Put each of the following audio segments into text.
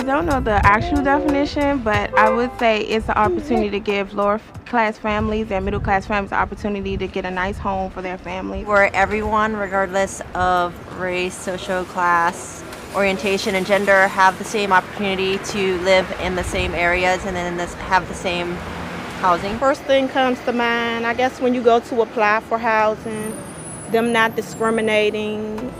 don't know the actual definition, but I would say it's an opportunity to give lower class families and middle class families the opportunity to get a nice home for their family. Where everyone, regardless of race, social class, orientation, and gender, have the same opportunity to live in the same areas and then have the same housing. First thing comes to mind, I guess, when you go to apply for housing, them not discriminating.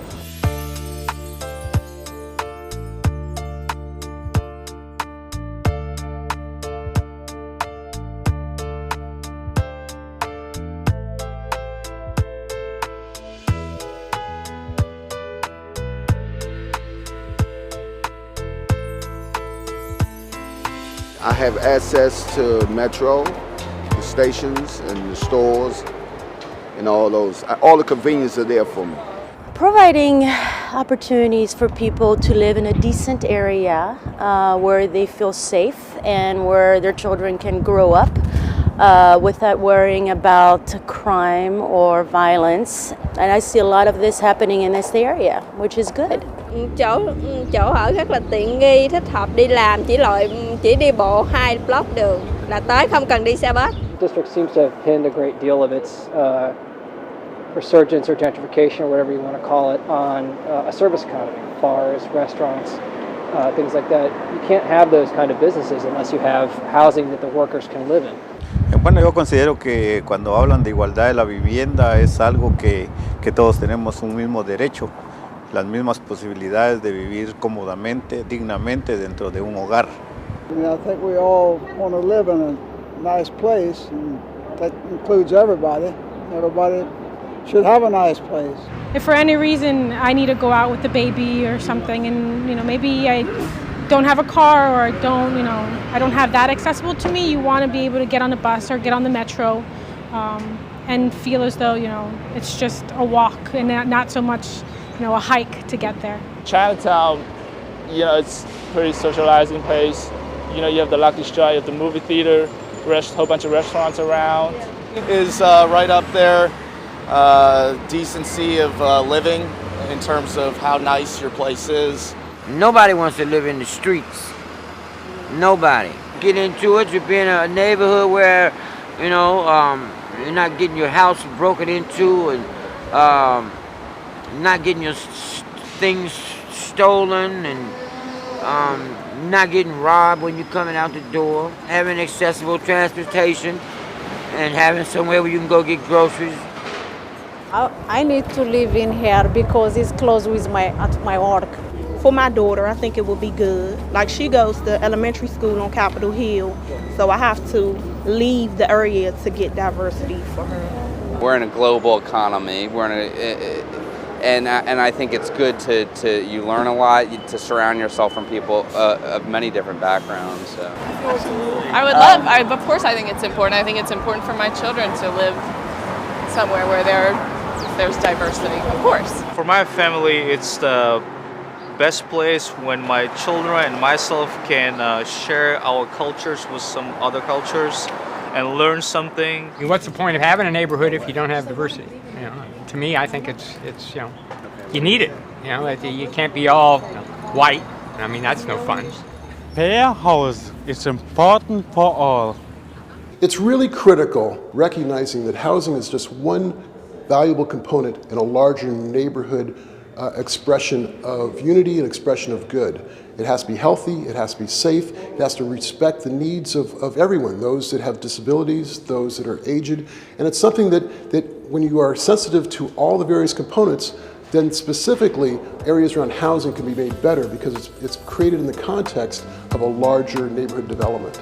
I have access to metro, the stations and the stores and all the conveniences are there for me. Providing opportunities for people to live in a decent area where they feel safe and where their children can grow up without worrying about crime or violence. And I see a lot of this happening in this area, which is good. Chỗ ở rất là tiện nghi, thích hợp đi làm, chỉ đi bộ 2 block đường là tới, không cần đi xe bus. The district seems to have pinned a great deal of its resurgence or gentrification or whatever you want to call it on a service economy, bars, restaurants, things like that. You can't have those kind of businesses unless you have housing that the workers can live in. Bueno, yo considero que cuando hablan de igualdad de la vivienda es algo que todos tenemos un mismo derecho, las mismas posibilidades de vivir cómodamente, dignamente dentro de un hogar. I think we all want to live in a nice place, and that includes everybody. Everybody should have a nice place. If for any reason I need to go out with the baby or something, and maybe I don't have a car or I don't have that accessible to me, you want to be able to get on the bus or get on the metro and feel as though it's just a walk and not so much a hike to get there. Chinatown, it's a pretty socializing place. You have the Lucky Strike, you have the movie theater, whole bunch of restaurants around. Is right up there. Decency of living in terms of how nice your place is. Nobody wants to live in the streets. Nobody. Get into it to be in a neighborhood where, you're not getting your house broken into and not getting your things stolen and not getting robbed when you're coming out the door. Having accessible transportation and having somewhere where you can go get groceries. I need to live in here because it's close with my work. For my daughter, I think it would be good. Like, she goes to elementary school on Capitol Hill, so I have to leave the area to get diversity for her. We're in a global economy. And I think it's good to you learn a lot, to surround yourself from people of many different backgrounds. So. I would love. Of course, I think it's important. I think it's important for my children to live somewhere where there's diversity. Of course. For my family, it's the best place when my children and myself can share our cultures with some other cultures and learn something. What's the point of having a neighborhood if you don't have diversity? To me, I think it's you need it. You can't be all white. I mean, that's no fun. Fair house is important for all. It's really critical recognizing that housing is just one valuable component in a larger neighborhood expression of unity and expression of good. It has to be healthy, it has to be safe, it has to respect the needs of everyone, those that have disabilities, those that are aged, and it's something that when you are sensitive to all the various components, then specifically areas around housing can be made better because it's created in the context of a larger neighborhood development.